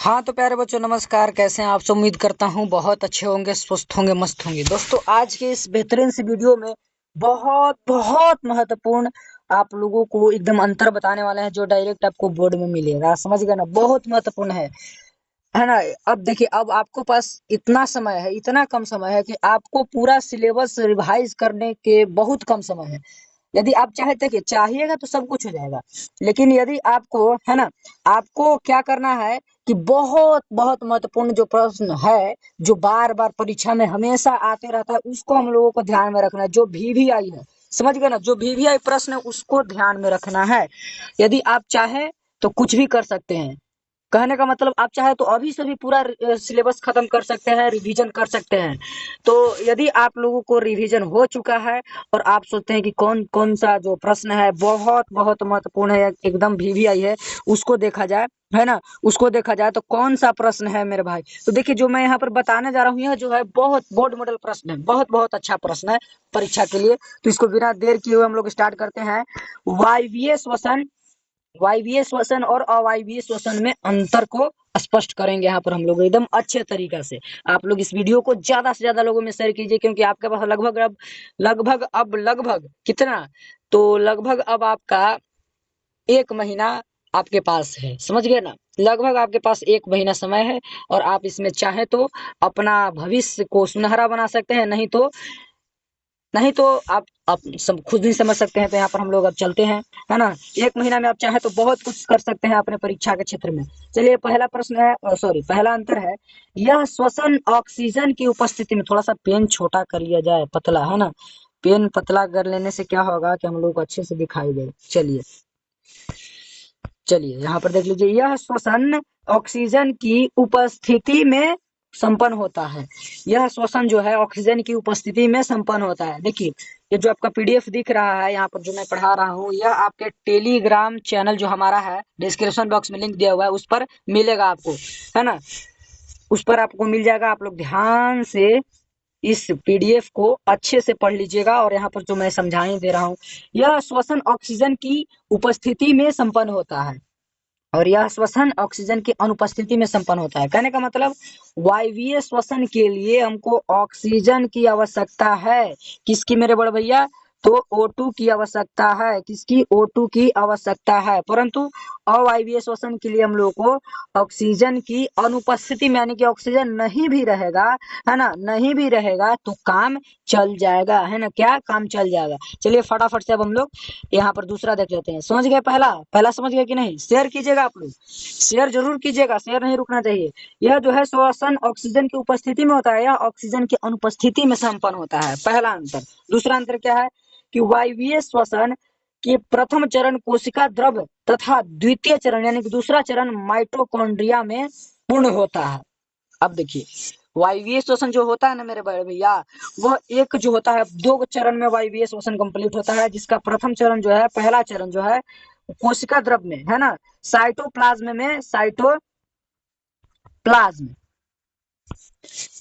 हाँ तो प्यारे बच्चों नमस्कार। कैसे हैं आप सब? उम्मीद करता हूँ बहुत अच्छे होंगे, स्वस्थ होंगे, मस्त होंगे। दोस्तों आज के इस बेहतरीन से वीडियो में बहुत बहुत महत्वपूर्ण आप लोगों को एकदम अंतर बताने वाले हैं, जो डायरेक्ट आपको बोर्ड में मिलेगा। समझ गए ना? बहुत महत्वपूर्ण है ना? अब देखिए, अब आपको पास इतना समय है, इतना कम समय है कि आपको पूरा सिलेबस रिवाइज करने के बहुत कम समय है। यदि आप चाहते कि चाहिएगा तो सब कुछ हो जाएगा, लेकिन यदि आपको है ना, आपको क्या करना है कि बहुत बहुत महत्वपूर्ण जो प्रश्न है, जो बार बार परीक्षा में हमेशा आते रहता है, उसको हम लोगों को ध्यान में रखना है। जो VVI है, समझ गए ना? जो VVI प्रश्न है उसको ध्यान में रखना है। यदि आप चाहें तो कुछ भी कर सकते हैं। कहने का मतलब, आप चाहे तो अभी से भी पूरा सिलेबस खत्म कर सकते हैं, रिवीजन कर सकते हैं। तो यदि आप लोगों को रिवीजन हो चुका है और आप सोचते हैं कि कौन कौन सा जो प्रश्न है बहुत बहुत महत्वपूर्ण है, एकदम VVI है, उसको देखा जाए, है ना? उसको देखा जाए तो कौन सा प्रश्न है मेरे भाई? तो देखिए, जो मैं यहाँ पर बताने जा रहा हूँ, यह जो है बहुत बोर्ड मॉडल प्रश्न है, बहुत बहुत अच्छा प्रश्न है परीक्षा के लिए। तो इसको बिना देर किए हुए हम लोग स्टार्ट करते हैं। वायवीय श्वसन और अवायवीय श्वसन में अंतर को स्पष्ट करेंगे यहाँ पर हम लोग एकदम अच्छे तरीका से। आप लोग इस वीडियो को ज्यादा से ज्यादा लोगों में शेयर कीजिए, क्योंकि आपके पास लगभग कितना, तो लगभग अब आपका 1 महीना आपके पास है। समझ गए ना? लगभग आपके पास 1 महीना समय है, और आप इसमें चाहे तो अपना भविष्य को सुनहरा बना सकते हैं, नहीं तो आप सब खुद ही समझ सकते हैं। तो यहाँ पर हम लोग अब चलते हैं, है ना? 1 महीना में आप चाहे तो बहुत कुछ कर सकते हैं अपने परीक्षा के क्षेत्र में। चलिए, पहला प्रश्न है, सॉरी, पहला अंतर है, यह श्वसन ऑक्सीजन की उपस्थिति में, थोड़ा सा पेन छोटा कर लिया जाए, पतला, है ना? पेन पतला कर लेने से क्या होगा कि हम लोग को अच्छे से दिखाई दे। चलिए यहाँ पर देख लीजिए, यह श्वसन ऑक्सीजन की उपस्थिति में संपन्न होता है। यह श्वसन जो है ऑक्सीजन की उपस्थिति में संपन्न होता है। देखिए, ये जो आपका PDF दिख रहा है यहाँ पर, जो मैं पढ़ा रहा हूँ, यह आपके टेलीग्राम चैनल जो हमारा है, डिस्क्रिप्शन बॉक्स में लिंक दिया हुआ है, उस पर मिलेगा आपको, है ना? उस पर आपको मिल जाएगा। आप लोग ध्यान से इस PDF को अच्छे से पढ़ लीजिएगा। और यहाँ पर जो मैं समझाने दे रहा हूँ, यह श्वसन ऑक्सीजन की उपस्थिति में संपन्न होता है, और यह श्वसन ऑक्सीजन की अनुपस्थिति में संपन्न होता है। कहने का मतलब, वायवीय श्वसन के लिए हमको ऑक्सीजन की आवश्यकता है। किसकी मेरे बड़े भैया? तो O2 की आवश्यकता है। किसकी? O2 की आवश्यकता है। परंतु अवायवीय श्वसन के लिए हम लोग को ऑक्सीजन की अनुपस्थिति में, यानी कि ऑक्सीजन नहीं भी रहेगा, है ना, नहीं भी रहेगा तो काम चल जाएगा, है ना? क्या काम चल जाएगा? चलिए फटाफट से अब हम लोग यहाँ पर दूसरा देख लेते हैं। समझ गए? पहला समझ गए कि नहीं? शेयर कीजिएगा, आप लोग शेयर जरूर कीजिएगा, शेयर नहीं रुकना चाहिए। यह जो है श्वसन ऑक्सीजन की उपस्थिति में होता है, या ऑक्सीजन की अनुपस्थिति में संपन्न होता है। पहला अंतर। दूसरा अंतर क्या है कि वायवीय श्वसन के प्रथम चरण कोशिका द्रव तथा द्वितीय चरण, यानी कि दूसरा चरण, माइटोकॉन्ड्रिया में पूर्ण होता है। अब देखिए, वायवीय श्वसन जो होता है ना मेरे बड़े भैया, वह एक जो होता है, 2 चरण में वायवीय श्वसन कंप्लीट होता है, जिसका प्रथम चरण जो है, पहला चरण जो है कोशिका द्रव में, है ना, साइटोप्लाज्म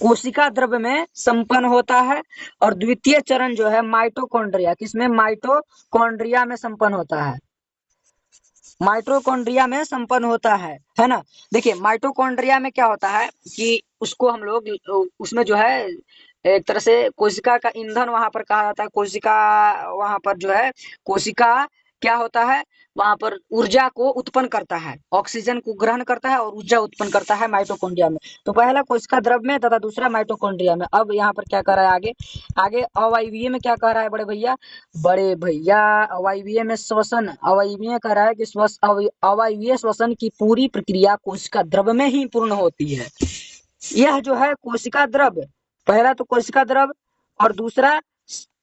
कोशिका द्रव में संपन्न होता है। और द्वितीय चरण जो है माइटोकॉन्ड्रिया, किसमें? माइटोकॉन्ड्रिया में संपन्न होता है। माइटोकॉन्ड्रिया में संपन्न होता है ना? देखिए, माइटोकॉन्ड्रिया में क्या होता है कि उसको हम लोग, उसमें जो है एक तरह से कोशिका का ईंधन वहां पर कहा जाता है। कोशिका, वहां पर जो है कोशिका क्या होता है, वहां पर ऊर्जा को उत्पन्न करता है, ऑक्सीजन को ग्रहण करता है और ऊर्जा उत्पन्न करता है माइटोकॉन्ड्रिया में। तो पहला कोशिका द्रव में तथा दूसरा माइटोकॉन्ड्रिया में। अब यहाँ पर क्या कर रहा है आगे? आगे अवायवीय में क्या कह रहा है बड़े भैया? अवायवीय में श्वसन, अवायवीय कह रहा है कि अवायवीय श्वसन की पूरी प्रक्रिया कोशिका द्रव में ही पूर्ण होती है। यह जो है कोशिका द्रव, पहला तो कोशिका द्रव और दूसरा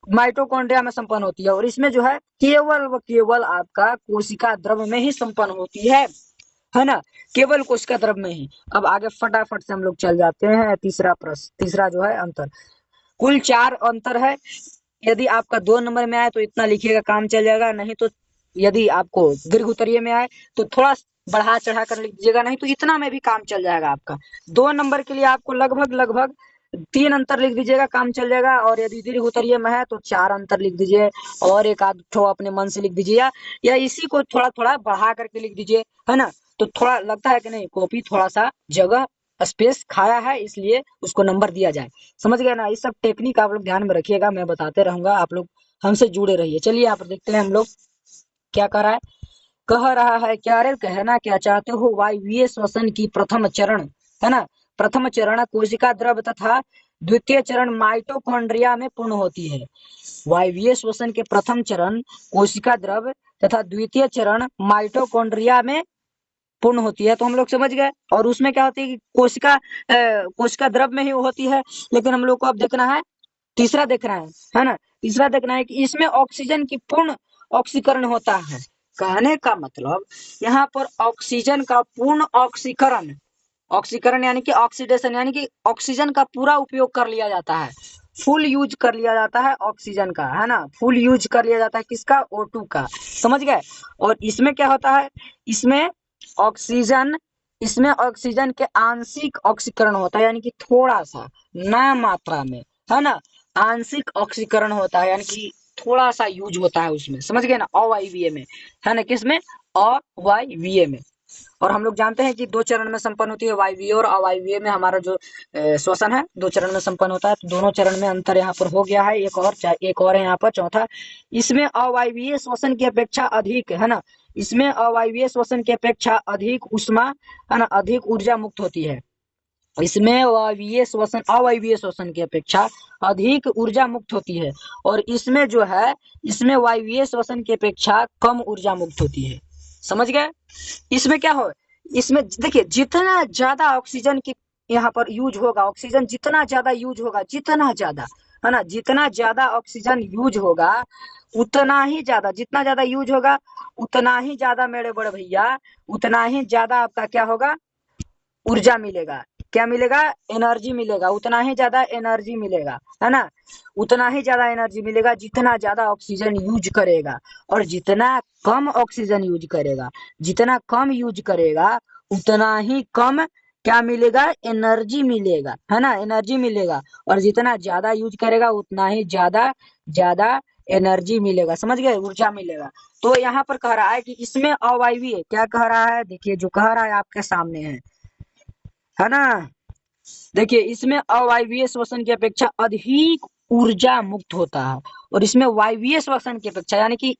माइटोकॉन्ड्रिया में संपन्न होती है, और इसमें जो है केवल व केवल आपका कोशिका द्रव में ही संपन्न होती है ना? केवल कोशिका द्रव में ही। अब आगे फटाफट से हम लोग चल जाते हैं। तीसरा प्रश्न, तीसरा जो है अंतर, कुल 4 अंतर है। यदि आपका 2 नंबर में आए तो इतना लिखिएगा, काम चल जाएगा। नहीं तो यदि आपको दीर्घ उत्तरीय में आए तो थोड़ा बढ़ा चढ़ा कर लिख दीजिएगा, नहीं तो इतना में भी काम चल जाएगा आपका। 2 नंबर के लिए आपको लगभग 3 अंतर लिख दीजिएगा, काम चल जाएगा। और यदि दीर्घ उत्तरीय में है तो 4 अंतर लिख दीजिए, और एक आध ठो अपने मन से लिख दीजिए, या इसी को थोड़ा थोड़ा बढ़ा करके लिख दीजिए, है ना? तो थोड़ा लगता है कि नहीं कॉपी थोड़ा सा जगह स्पेस खाया है, इसलिए उसको नंबर दिया जाए। समझ गए ना, ये सब टेक्निक आप लोग ध्यान में रखिएगा, मैं बताते रहूंगा, आप लोग हमसे जुड़े रहिए। चलिए यहाँ पर देखते हैं हम लोग क्या कर रहा है। कह रहा है क्या, रे कहना क्या चाहते हो, वायवीय श्वसन की प्रथम चरण, है ना, प्रथम चरण कोशिका द्रव तथा द्वितीय चरण माइटोकॉन्ड्रिया में पूर्ण होती है। वायवीय श्वसन के प्रथम चरण कोशिका द्रव तथा द्वितीय चरण माइटोकॉन्ड्रिया में पूर्ण होती है, तो हम लोग समझ गए। और उसमें क्या होती है कि कोशिका द्रव में ही होती है, लेकिन हम लोग को अब देखना है तीसरा देखना है ना, तीसरा देखना है कि इसमें ऑक्सीजन की पूर्ण ऑक्सीकरण होता है। कहने का मतलब यहाँ पर ऑक्सीजन का पूर्ण ऑक्सीकरण, ऑक्सीकरण यानी कि ऑक्सीडेशन, यानी कि ऑक्सीजन का पूरा उपयोग कर लिया जाता है, फुल यूज कर लिया जाता है ऑक्सीजन का, है ना, फुल यूज कर लिया जाता है किसका, O2 का। समझ गए। और इसमें क्या होता है, इसमें ऑक्सीजन, इसमें ऑक्सीजन के आंशिक ऑक्सीकरण होता है, यानी कि थोड़ा सा, ना मात्रा में, है ना, आंशिक ऑक्सीकरण होता है, यानी कि थोड़ा सा यूज होता है उसमें। समझ गए ना, अवायवीय में, है ना, किसमें, अवायवीय में। और हम लोग जानते हैं कि दो चरण में संपन्न होती है, वायवीय और अवायवीय में हमारा जो श्वसन है दो चरण में संपन्न होता है। तो दोनों चरण में अंतर यहाँ पर हो गया है, एक और है यहाँ पर चौथा, इसमें अवायवीय श्वसन की अपेक्षा अधिक, है ना, इसमें अवायवीय श्वसन की अपेक्षा अधिक उष्मा, है ना, अधिक ऊर्जा मुक्त होती है। इसमें वायवीय श्वसन अवायवीय श्वसन की अपेक्षा अधिक ऊर्जा मुक्त होती है, और इसमें जो है, इसमें वायवीय श्वसन की अपेक्षा कम ऊर्जा मुक्त होती है। समझ गए। इसमें क्या हो, इसमें देखिए जितना ज्यादा ऑक्सीजन की यहाँ पर यूज होगा, ऑक्सीजन जितना ज्यादा यूज होगा, जितना ज्यादा, है ना, जितना ज्यादा ऑक्सीजन यूज होगा उतना ही ज्यादा, जितना ज्यादा यूज होगा उतना ही ज्यादा मेरे बड़े भैया, उतना ही ज्यादा आपका क्या होगा, ऊर्जा मिलेगा। क्या मिलेगा, एनर्जी मिलेगा, उतना ही ज्यादा एनर्जी मिलेगा, है ना, उतना ही ज्यादा एनर्जी मिलेगा जितना ज्यादा ऑक्सीजन यूज करेगा। और जितना कम ऑक्सीजन यूज करेगा, जितना कम यूज करेगा उतना ही कम क्या मिलेगा, एनर्जी मिलेगा, है ना, एनर्जी मिलेगा। और जितना ज्यादा यूज करेगा उतना ही ज्यादा ज्यादा एनर्जी मिलेगा। समझ गए, ऊर्जा मिलेगा। तो यहाँ पर कह रहा है कि इसमें अवायवीय, क्या कह रहा है, देखिए जो कह रहा है आपके सामने है ना, देखिए इसमें अवायवीय श्वसन की अपेक्षा अधिक ऊर्जा मुक्त होता है, और इसमें वायवीय श्वसन की अपेक्षा, यानी कि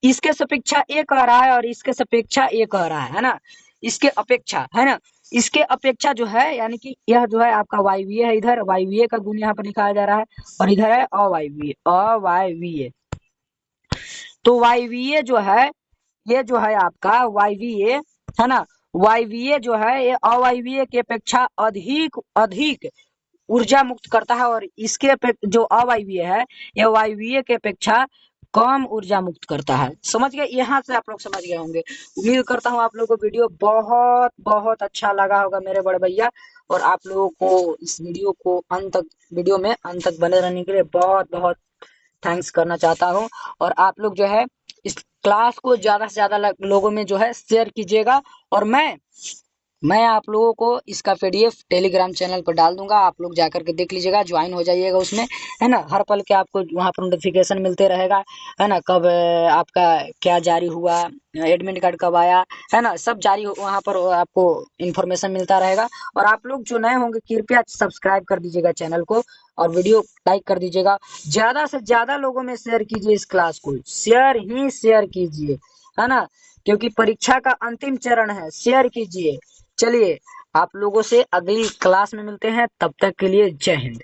इसके सापेक्षा ए कह रहा है और इसके सापेक्षा ए कह रहा है ना, इसके अपेक्षा, है ना, इसके अपेक्षा जो है, यानी कि यह जो है आपका वायवीय है, इधर वायवीय का गुण यहाँ पर लिखाया जा रहा है, और इधर है अवायवीय, अवायवीय। तो वायवीय जो है, ये जो है आपका वायवीय, है ना, वायवीय जो है ये अवायवीय की अपेक्षा अधिक अधिक ऊर्जा मुक्त करता है, और इसके जो अवायवीय है ये वायवीय के अपेक्षा कम ऊर्जा मुक्त करता है। समझ गए, यहाँ से आप लोग समझ गए होंगे। उम्मीद करता हूँ आप लोगों को वीडियो बहुत बहुत अच्छा लगा होगा मेरे बड़े भैया, और आप लोगों को इस वीडियो को अंत तक, वीडियो में अंत तक बने रहने के लिए बहुत बहुत थैंक्स करना चाहता हूँ। और आप लोग जो है इस क्लास को ज्यादा से ज्यादा लोगों में जो है शेयर कीजिएगा, और मैं आप लोगों को इसका पीडीएफ टेलीग्राम चैनल पर डाल दूंगा, आप लोग जाकर के देख लीजिएगा, ज्वाइन हो जाइएगा उसमें, है ना, हर पल के आपको वहां पर नोटिफिकेशन मिलते रहेगा, है ना, कब आपका क्या जारी हुआ, एडमिट कार्ड कब आया, है ना, सब जारी वहां पर आपको इन्फॉर्मेशन मिलता रहेगा। और आप लोग जो नए होंगे कृपया सब्सक्राइब कर दीजिएगा चैनल को, और वीडियो लाइक कर दीजिएगा, ज्यादा से ज्यादा लोगों में शेयर कीजिए, इस क्लास को शेयर ही शेयर कीजिए, है ना, क्योंकि परीक्षा का अंतिम चरण है, शेयर कीजिए। चलिए आप लोगों से अगली क्लास में मिलते हैं, तब तक के लिए जय हिंद।